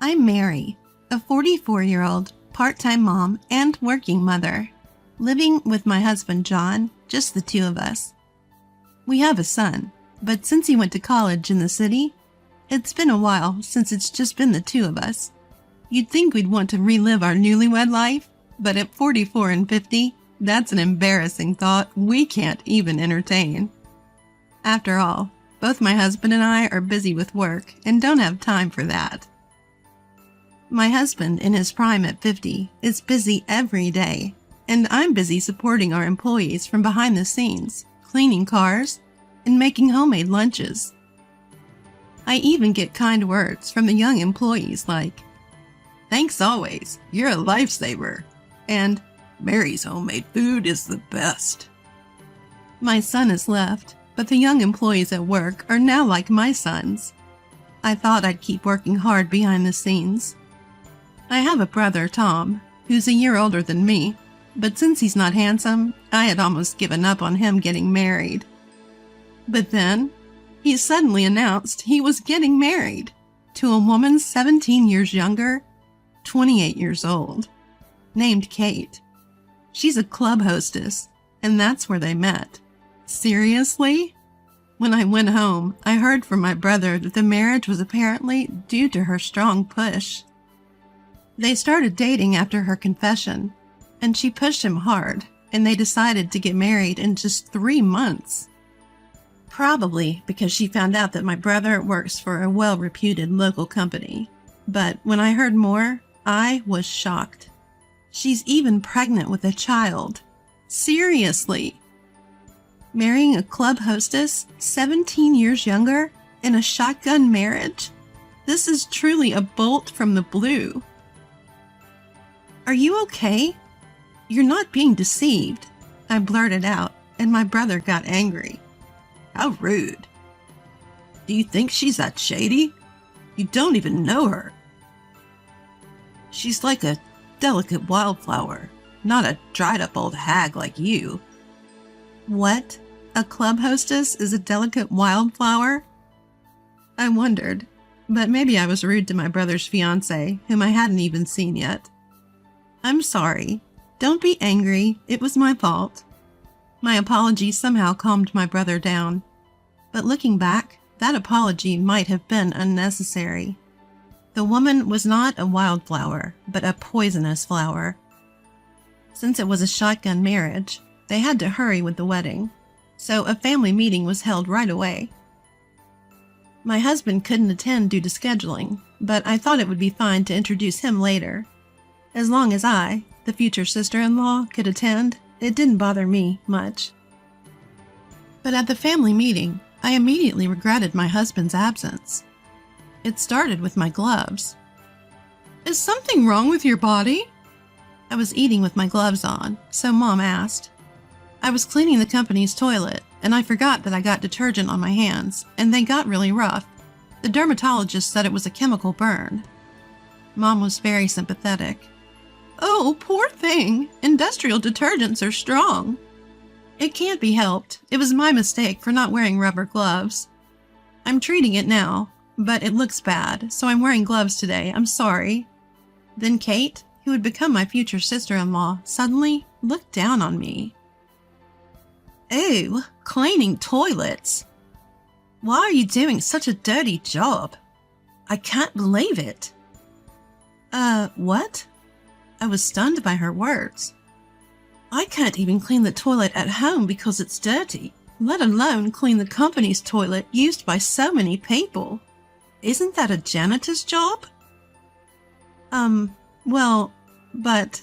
I'm Mary, a 44-year-old part-time mom and working mother, living with my husband John, just the two of us. We have a son, but since he went to college in the city, it's been a while since it's just been the two of us. You'd think we'd want to relive our newlywed life, but at 44 and 50, that's an embarrassing thought we can't even entertain. After all, both my husband and I are busy with work and don't have time for that. My husband, in his prime at 50, is busy every day, and I'm busy supporting our employees from behind the scenes, cleaning cars, and making homemade lunches. I even get kind words from the young employees like, "Thanks always, you're a lifesaver," and "Mary's homemade food is the best." My son has left, but the young employees at work are now like my sons. I thought I'd keep working hard behind the scenes. I have a brother, Tom, who's a year older than me, but since he's not handsome, I had almost given up on him getting married. But then, he suddenly announced he was getting married to a woman 17 years younger, 28 years old, named Kate. She's a club hostess, and that's where they met. Seriously? When I went home, I heard from my brother that the marriage was apparently due to her strong push. They started dating after her confession, and she pushed him hard, and they decided to get married in just 3 months. Probably because she found out that my brother works for a well-reputed local company. But when I heard more, I was shocked. She's even pregnant with a child. Seriously? Marrying a club hostess, 17 years younger, in a shotgun marriage? This is truly a bolt from the blue. "Are you okay? You're not being deceived," I blurted out, and my brother got angry. "How rude. Do you think she's that shady? You don't even know her. She's like a delicate wildflower, not a dried-up old hag like you." What? A club hostess is a delicate wildflower? I wondered, but maybe I was rude to my brother's fiancée, whom I hadn't even seen yet. "I'm sorry. Don't be angry. It was my fault." My apology somehow calmed my brother down. But looking back, that apology might have been unnecessary. The woman was not a wildflower, but a poisonous flower. Since it was a shotgun marriage, they had to hurry with the wedding, so a family meeting was held right away. My husband couldn't attend due to scheduling, but I thought it would be fine to introduce him later. As long as I, the future sister-in-law, could attend, it didn't bother me much. But at the family meeting, I immediately regretted my husband's absence. It started with my gloves. "Is something wrong with your body?" I was eating with my gloves on, so Mom asked. I was cleaning the company's toilet, and I forgot that I got detergent on my hands, and they got really rough. The dermatologist said it was a chemical burn. Mom was very sympathetic. "Oh, poor thing. Industrial detergents are strong." "It can't be helped. It was my mistake for not wearing rubber gloves. I'm treating it now, but it looks bad, so I'm wearing gloves today. I'm sorry." Then Kate, who would become my future sister-in-law, suddenly looked down on me. "Ew, cleaning toilets. Why are you doing such a dirty job? I can't believe it." What?" I was stunned by her words. "I can't even clean the toilet at home because it's dirty, let alone clean the company's toilet used by so many people. Isn't that a janitor's job?" Well, but..."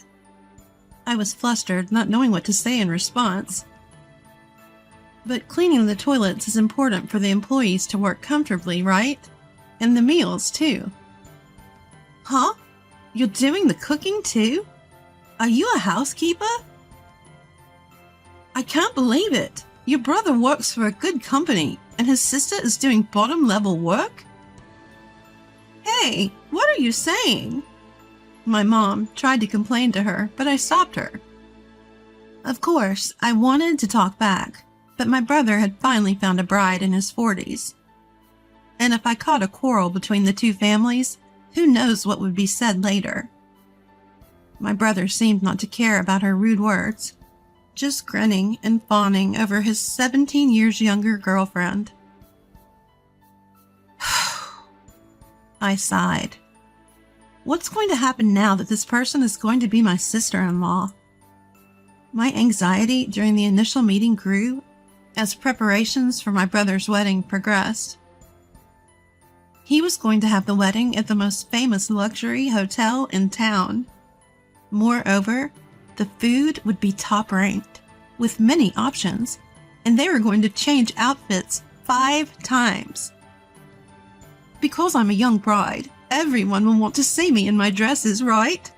I was flustered, not knowing what to say in response. "But cleaning the toilets is important for the employees to work comfortably, right? And the meals, too." "Huh? You're doing the cooking, too? Are you a housekeeper?" "I can't believe it. Your brother works for a good company, and his sister is doing bottom-level work?" "Hey, what are you saying?" My mom tried to complain to her, but I stopped her. Of course, I wanted to talk back, but my brother had finally found a bride in his 40s. And if I caught a quarrel between the two families, Who knows what would be said later? My brother seemed not to care about her rude words, just grinning and fawning over his 17 years younger girlfriend. I sighed. What's going to happen now that this person is going to be my sister-in-law? My anxiety during the initial meeting grew as preparations for my brother's wedding progressed. He was going to have the wedding at the most famous luxury hotel in town. Moreover, the food would be top-ranked, with many options, and they were going to change outfits 5 times. Because I'm a young bride, everyone will want to see me in my dresses, right?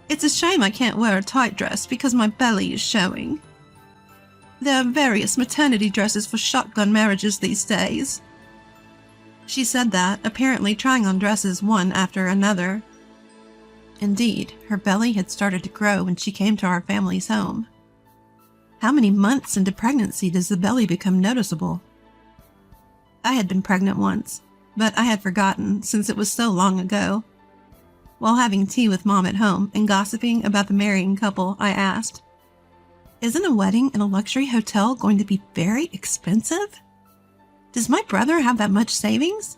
It's a shame I can't wear a tight dress because my belly is showing. There are various maternity dresses for shotgun marriages these days. She said that, apparently trying on dresses one after another. Indeed, her belly had started to grow when she came to our family's home. How many months into pregnancy does the belly become noticeable? I had been pregnant once, but I had forgotten since it was so long ago. While having tea with Mom at home and gossiping about the marrying couple, I asked, "Isn't a wedding in a luxury hotel going to be very expensive? Does my brother have that much savings?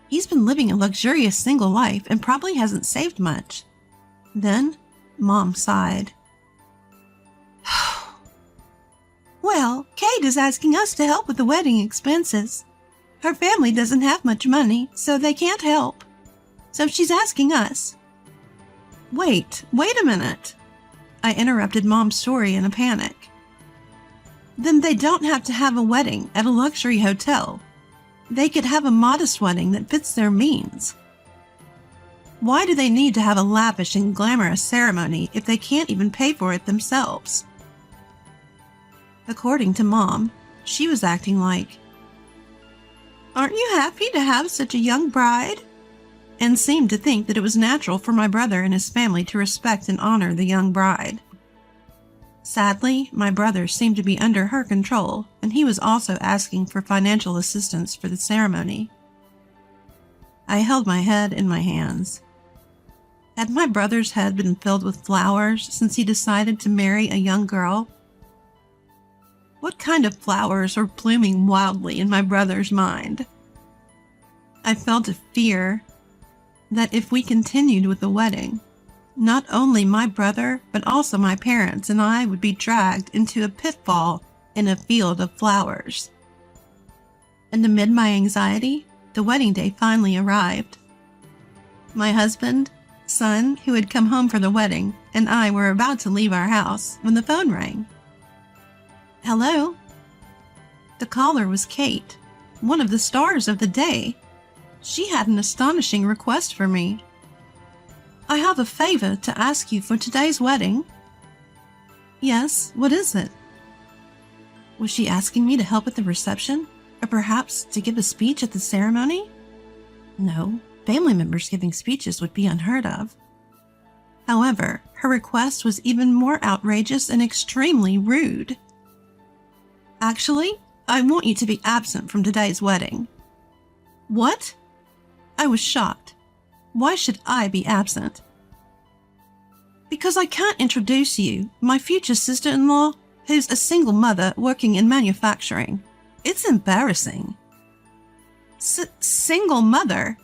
He's been living a luxurious single life and probably hasn't saved much." Then, Mom sighed. "Well, Kate is asking us to help with the wedding expenses. Her family doesn't have much money, so they can't help. So she's asking us." Wait a minute. I interrupted Mom's story in a panic. Then they don't have to have a wedding at a luxury hotel. They could have a modest wedding that fits their means. Why do they need to have a lavish and glamorous ceremony if they can't even pay for it themselves? According to Mom, she was acting like, "Aren't you happy to have such a young bride?" and seemed to think that it was natural for my brother and his family to respect and honor the young bride. Sadly, my brother seemed to be under her control, and he was also asking for financial assistance for the ceremony. I held my head in my hands. Had my brother's head been filled with flowers since he decided to marry a young girl? What kind of flowers were blooming wildly in my brother's mind? I felt a fear that if we continued with the wedding, not only my brother, but also my parents and I would be dragged into a pitfall in a field of flowers. And amid my anxiety, the wedding day finally arrived. My husband, son, who had come home for the wedding, and I were about to leave our house when the phone rang. Hello? The caller was Kate, one of the stars of the day. She had an astonishing request for me. "I have a favor to ask you for today's wedding." "Yes, what is it?" Was she asking me to help at the reception, or perhaps to give a speech at the ceremony? No, family members giving speeches would be unheard of. However, her request was even more outrageous and extremely rude. "Actually, I want you to be absent from today's wedding." What? I was shocked. Why should I be absent? "Because I can't introduce you, my future sister-in-law, who's a single mother working in manufacturing. It's embarrassing." Single mother?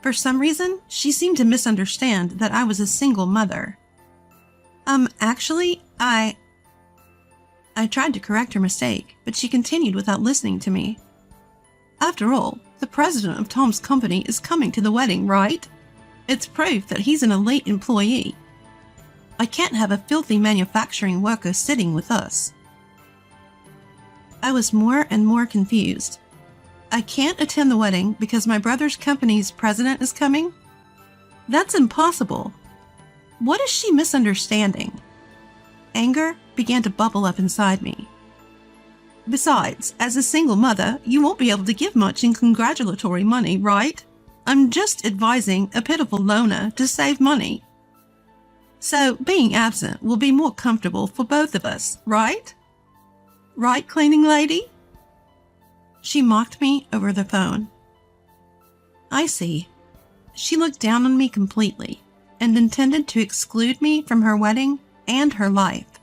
For some reason, she seemed to misunderstand that I was a single mother. Actually, I tried to correct her mistake, but she continued without listening to me. "After all, the president of Tom's company is coming to the wedding, right? It's proof that he's an elite employee. I can't have a filthy manufacturing worker sitting with us." I was more and more confused. I can't attend the wedding because my brother's company's president is coming? That's impossible. What is she misunderstanding? Anger began to bubble up inside me. "Besides, as a single mother, you won't be able to give much in congratulatory money, right? I'm just advising a pitiful loner to save money. So being absent will be more comfortable for both of us, right? Right, cleaning lady?" She mocked me over the phone. "I see. She looked down on me completely and intended to exclude me from her wedding and her life.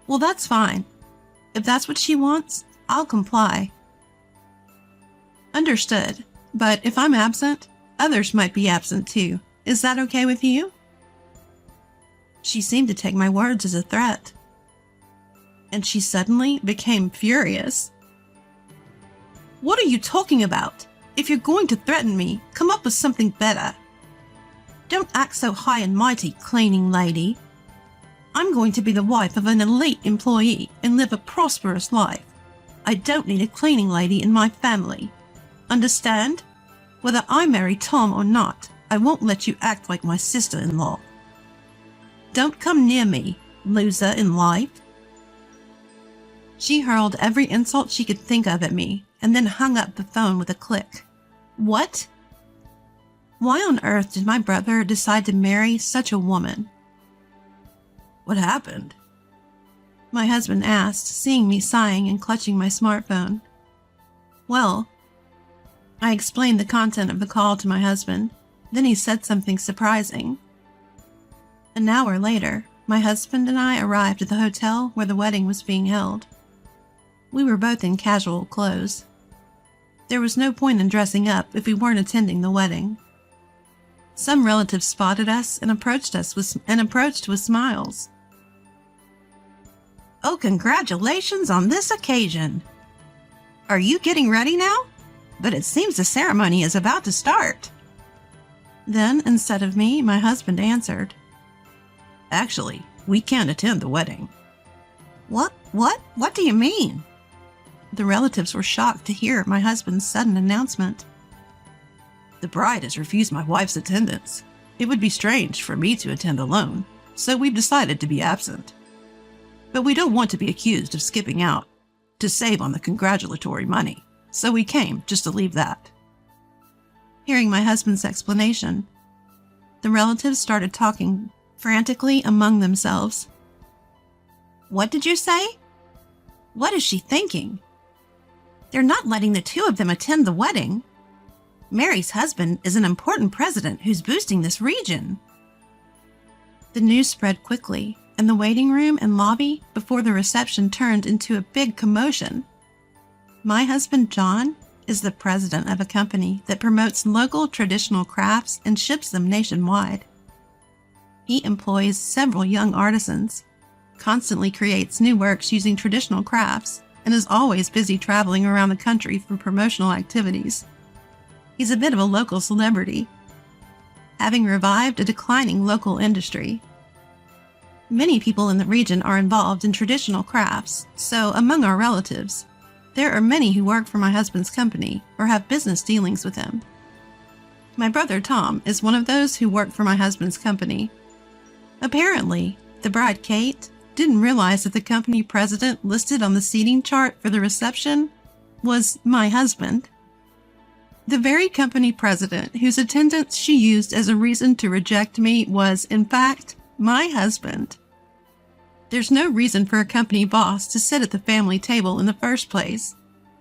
Well, that's fine. If that's what she wants, I'll comply. Understood, but if I'm absent, others might be absent too. Is that okay with you? She seemed to take my words as a threat, and she suddenly became furious. What are you talking about? If you're going to threaten me, come up with something better. Don't act so high and mighty, cleaning lady. I'm going to be the wife of an elite employee and live a prosperous life. I don't need a cleaning lady in my family. Understand? Whether I marry Tom or not, I won't let you act like my sister-in-law. Don't come near me, loser in life. She hurled every insult she could think of at me and then hung up the phone with a click. What? Why on earth did my brother decide to marry such a woman? What happened? My husband asked, seeing me sighing and clutching my smartphone. Well, I explained the content of the call to my husband. Then he said something surprising. An hour later, my husband and I arrived at the hotel where the wedding was being held. We were both in casual clothes. There was no point in dressing up if we weren't attending the wedding. Some relatives spotted us and approached with smiles. Oh, congratulations on this occasion! Are you getting ready now? But it seems the ceremony is about to start. Then, instead of me, my husband answered. Actually, we can't attend the wedding. What? What do you mean? The relatives were shocked to hear my husband's sudden announcement. The bride has refused my wife's attendance. It would be strange for me to attend alone, so we've decided to be absent. But we don't want to be accused of skipping out to save on the congratulatory money, so we came just to leave that. Hearing my husband's explanation, the relatives started talking frantically among themselves. What did you say? What is she thinking? They're not letting the two of them attend the wedding. Mary's husband is an important president who's boosting this region. The news spread quickly, and the waiting room and lobby before the reception turned into a big commotion. My husband, John, is the president of a company that promotes local traditional crafts and ships them nationwide. He employs several young artisans, constantly creates new works using traditional crafts, and is always busy traveling around the country for promotional activities. He's a bit of a local celebrity, having revived a declining local industry. Many people in the region are involved in traditional crafts, so among our relatives, there are many who work for my husband's company or have business dealings with him. My brother Tom is one of those who work for my husband's company. Apparently, the bride Kate didn't realize that the company president listed on the seating chart for the reception was my husband. The very company president whose attendance she used as a reason to reject me was, in fact, my husband. There's no reason for a company boss to sit at the family table in the first place,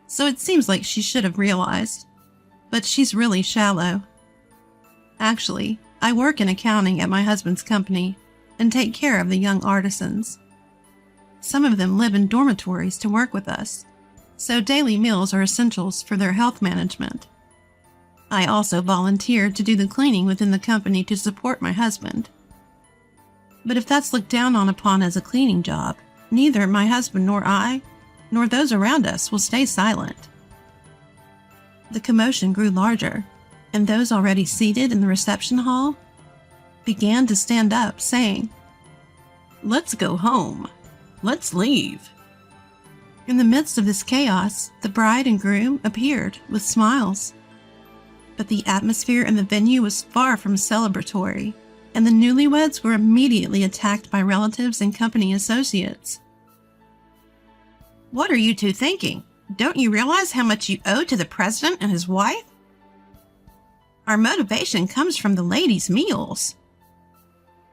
so it seems like she should have realized. But she's really shallow. Actually, I work in accounting at my husband's company and take care of the young artisans. Some of them live in dormitories to work with us, so daily meals are essentials for their health management. I also volunteered to do the cleaning within the company to support my husband. But if that's looked down upon as a cleaning job, neither my husband nor I, nor those around us will stay silent. The commotion grew larger, and those already seated in the reception hall began to stand up, saying, "Let's go home. Let's leave." In the midst of this chaos, the bride and groom appeared with smiles. But the atmosphere in the venue was far from celebratory, and the newlyweds were immediately attacked by relatives and company associates. "What are you two thinking? Don't you realize how much you owe to the president and his wife? Our motivation comes from the ladies' meals.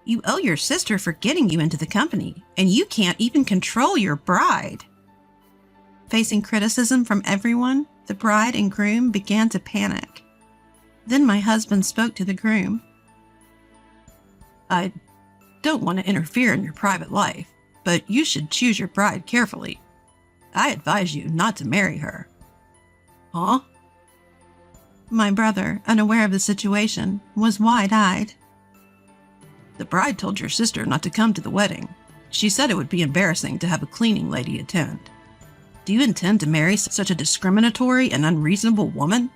You owe your sister for getting you into the company, and you can't even control your bride." Facing criticism from everyone, the bride and groom began to panic. Then my husband spoke to the groom. I don't want to interfere in your private life, but you should choose your bride carefully. I advise you not to marry her. Huh? My brother, unaware of the situation, was wide-eyed. The bride told your sister not to come to the wedding. She said it would be embarrassing to have a cleaning lady attend. Do you intend to marry such a discriminatory and unreasonable woman?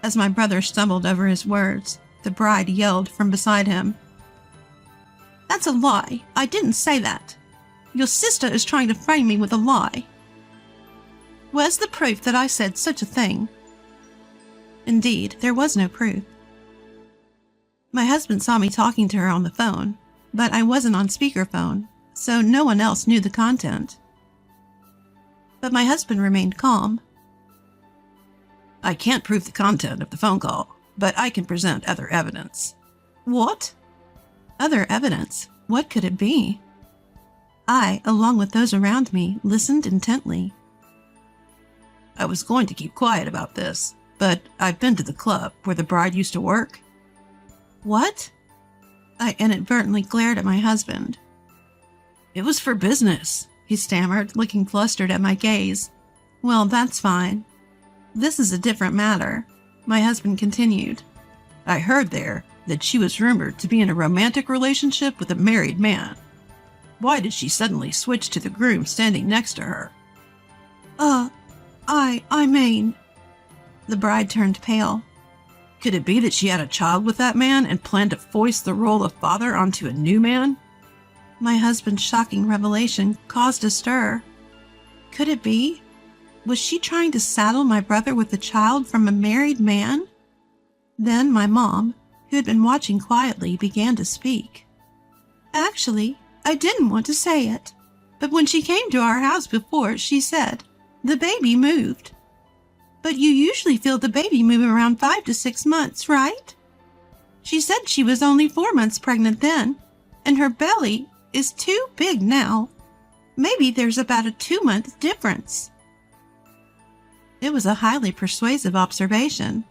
As my brother stumbled over his words, the bride yelled from beside him. That's a lie. I didn't say that. Your sister is trying to frame me with a lie. Where's the proof that I said such a thing? Indeed, there was no proof. My husband saw me talking to her on the phone, but I wasn't on speakerphone, so no one else knew the content. But my husband remained calm. I can't prove the content of the phone call, but I can present other evidence. What? Other evidence? What could it be? I, along with those around me, listened intently. I was going to keep quiet about this, but I've been to the club where the bride used to work. What? I inadvertently glared at my husband. It was for business, he stammered, looking flustered at my gaze. Well, that's fine. This is a different matter, my husband continued. I heard there that she was rumored to be in a romantic relationship with a married man. Why did she suddenly switch to the groom standing next to her? I mean... The bride turned pale. Could it be that she had a child with that man and planned to foist the role of father onto a new man? My husband's shocking revelation caused a stir. Could it be? Was she trying to saddle my brother with a child from a married man? Then my mom, who had been watching quietly, began to speak. Actually, I didn't want to say it, but when she came to our house before, she said, "The baby moved." But you usually feel the baby move around 5 to 6 months, right? She said she was only 4 months pregnant then, and her belly is too big now. Maybe there's about a 2-month difference. It was a highly persuasive observation.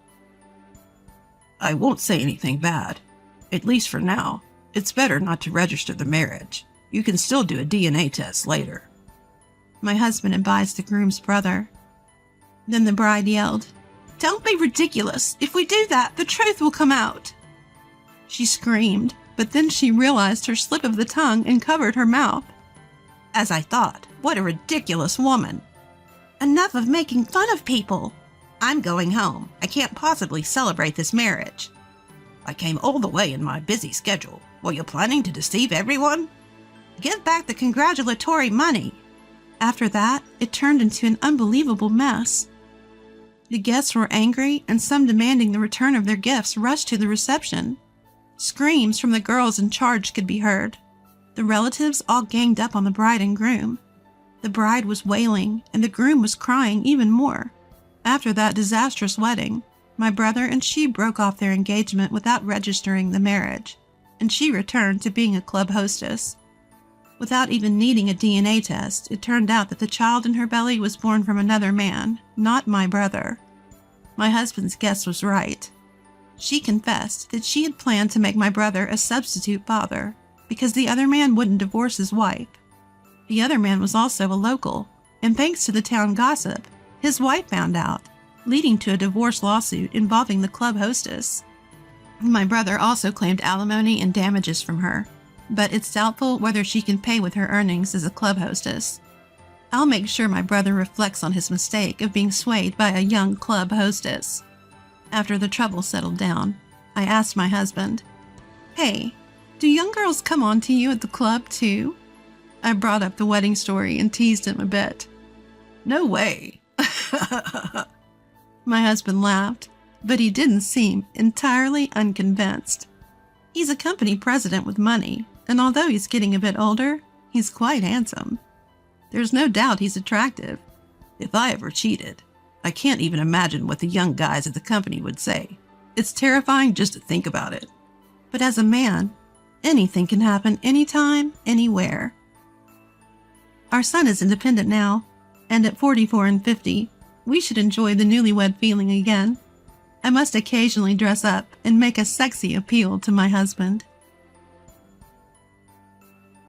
I won't say anything bad, at least for now. It's better not to register the marriage. You can still do a DNA test later. My husband advised the groom's brother. Then the bride yelled, "Don't be ridiculous. If we do that, the truth will come out." She screamed, but then she realized her slip of the tongue and covered her mouth. As I thought, what a ridiculous woman. Enough of making fun of people. I'm going home. I can't possibly celebrate this marriage. I came all the way in my busy schedule. Were you planning to deceive everyone? Give back the congratulatory money. After that, it turned into an unbelievable mess. The guests were angry, and some demanding the return of their gifts rushed to the reception. Screams from the girls in charge could be heard. The relatives all ganged up on the bride and groom. The bride was wailing, and the groom was crying even more. After that disastrous wedding, my brother and she broke off their engagement without registering the marriage, and she returned to being a club hostess. Without even needing a DNA test, it turned out that the child in her belly was born from another man, not my brother. My husband's guess was right. She confessed that she had planned to make my brother a substitute father, because the other man wouldn't divorce his wife. The other man was also a local, and thanks to the town gossip, his wife found out, leading to a divorce lawsuit involving the club hostess. My brother also claimed alimony and damages from her, but it's doubtful whether she can pay with her earnings as a club hostess. I'll make sure my brother reflects on his mistake of being swayed by a young club hostess. After the trouble settled down, I asked my husband, "Hey, do young girls come on to you at the club too?" I brought up the wedding story and teased him a bit. No way. My husband laughed, but he didn't seem entirely unconvinced. He's a company president with money, and although he's getting a bit older, he's quite handsome. There's no doubt he's attractive. If I ever cheated, I can't even imagine what the young guys at the company would say. It's terrifying just to think about it. But as a man, anything can happen anytime, anywhere. Our son is independent now, and at 44 and 50, we should enjoy the newlywed feeling again. I must occasionally dress up and make a sexy appeal to my husband.